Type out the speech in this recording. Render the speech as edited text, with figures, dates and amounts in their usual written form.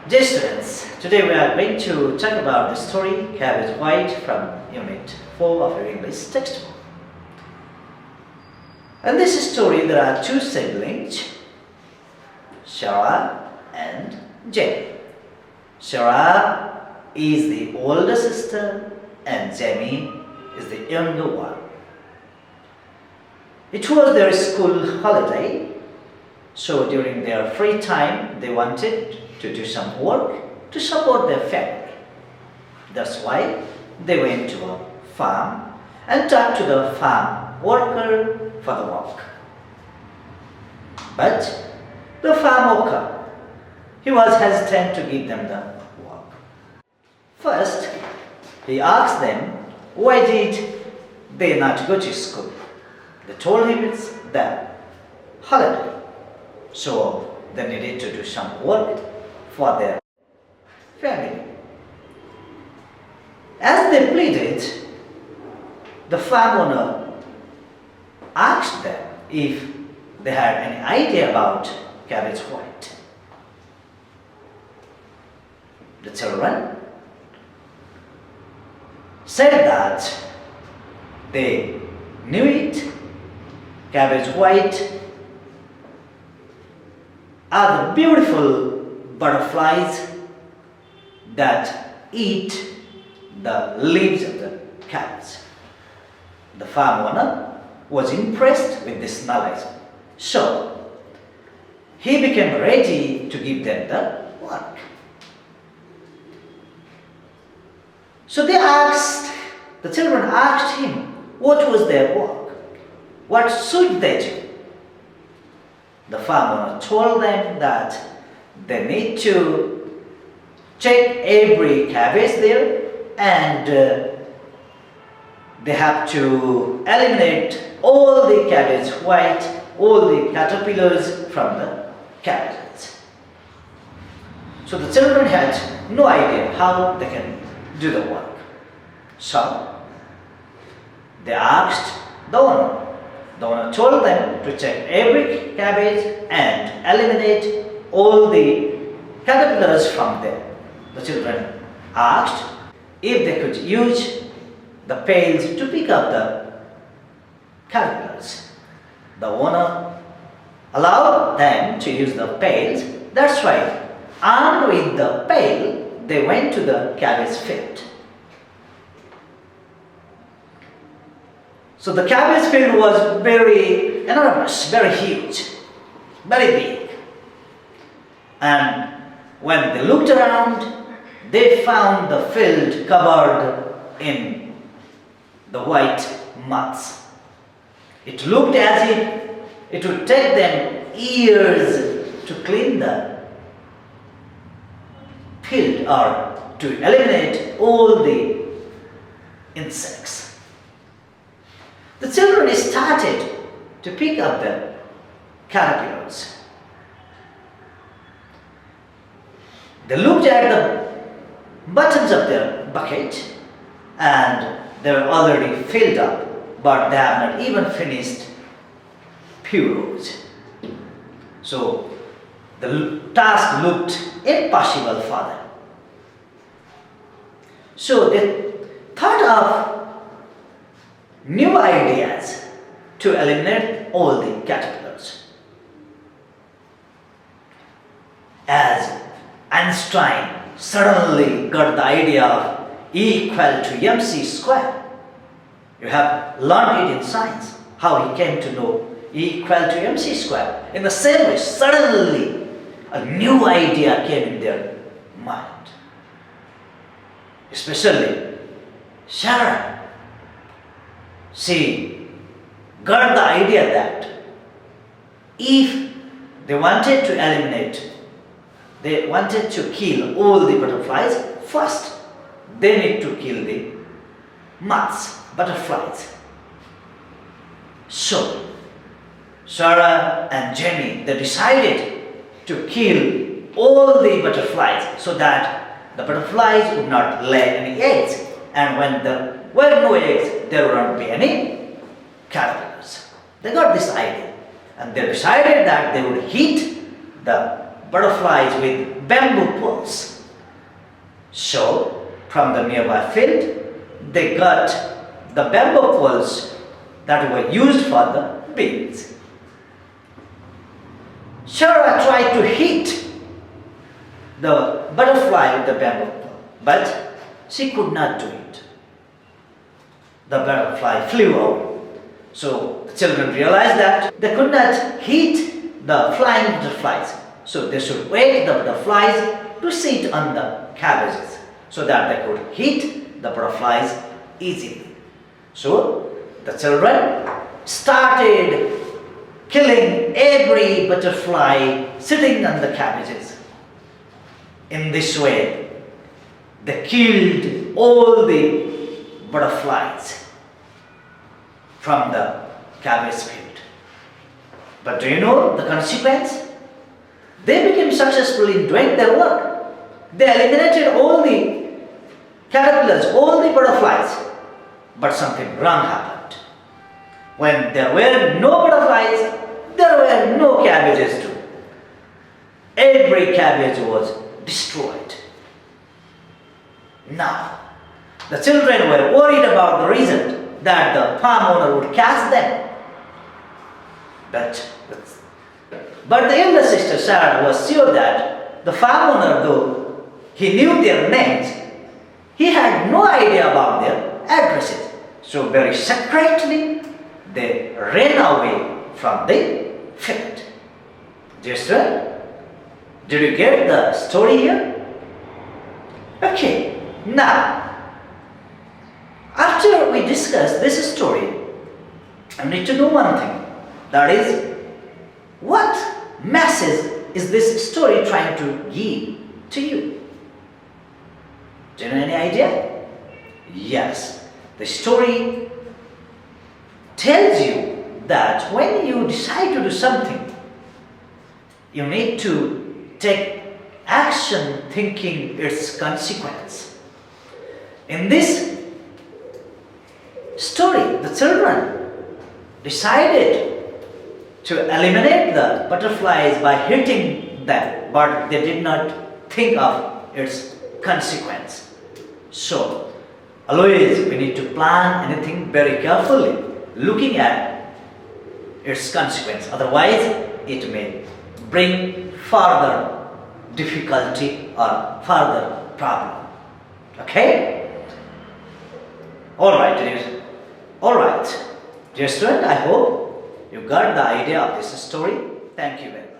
Dear students, today we are going to talk about the story Cabbage White from Unit 4 of your English textbook. In this story there are two siblings, Sarah and Jamie. Sarah is the older sister and Jamie is the younger one. It was their school holiday, so during their free time they wanted to do some work to support their family. That's why they went to a farm and talked to the farm worker for the work. But the farm worker, he was hesitant to give them the work. First, he asked them why did they not go to school. They told him it's the holiday, so they needed to do some work for their family. As they pleaded, the farm owner asked them if they had any idea about Cabbage White. The children said that they knew it. Cabbage White are the beautiful butterflies that eat the leaves of the cabbage. The farm owner was impressed with this knowledge, so he became ready to give them the work. So the children asked him what was their work, what should they do. The farm owner told them that they need to check every cabbage there and they have to eliminate all the cabbage white, all the caterpillars from the cabbages. So the children had no idea how they can do the work. So they asked the owner. The owner told them to check every cabbage and eliminate all the caterpillars from there. The children asked if they could use the pails to pick up the caterpillars. The owner allowed them to use the pails. That's why, armed with the pail, they went to the cabbage field. So the cabbage field was very enormous, very huge, very big. And when they looked around, they found the field covered in the white moths. It looked as if it would take them years to clean the field or to eliminate all the insects. The children started to pick up the caterpillars. They looked at the bottoms of their bucket and they were already filled up, but they have not even finished few rows. So the task looked impossible for them. So they thought of new ideas to eliminate all the caterpillars. As Einstein suddenly got the idea of E equal to mc square. You have learned it in science, how he came to know E equal to mc square. In the same way, suddenly a new idea came in their mind. Especially Sarah. She got the idea that if they wanted to eliminate, they wanted to kill all the butterflies, first they need to kill the moths, butterflies. So Sarah and Jamie, they decided to kill all the butterflies so that the butterflies would not lay any eggs, and when there were no eggs, there would not be any caterpillars. They got this idea and they decided that they would heat the butterflies with bamboo poles. So, from the nearby field, they got the bamboo poles that were used for the bees. Sarah tried to hit the butterfly with the bamboo pole, but she could not do it. The butterfly flew away. So the children realized that they could not hit the flying butterflies. So they should wake the butterflies to sit on the cabbages so that they could hit the butterflies easily. So the children started killing every butterfly sitting on the cabbages. In this way, they killed all the butterflies from the cabbage field. But do you know the consequence? They became successful in doing their work. They eliminated all the caterpillars, all the butterflies. But something wrong happened. When there were no butterflies, there were no cabbages too. Every cabbage was destroyed. Now, the children were worried about the reason that the farm owner would catch them. But the elder sister Sarah was sure that the farm owner, though he knew their names, he had no idea about their addresses. So very secretly, they ran away from the field. Children, did you get the story here? Okay, now, after we discuss this story, I need to know one thing. That is, what message is this story trying to give to you? Do you know any idea? Yes, the story tells you that when you decide to do something, you need to take action thinking its consequence. In this story, the children decided to eliminate the butterflies by hitting them, but they did not think of its consequence. So, always we need to plan anything very carefully, looking at its consequence. Otherwise, it may bring further difficulty or further problem. Okay? Alright, dear. Alright. Dear student, I hope you got the idea of this story. Thank you very much.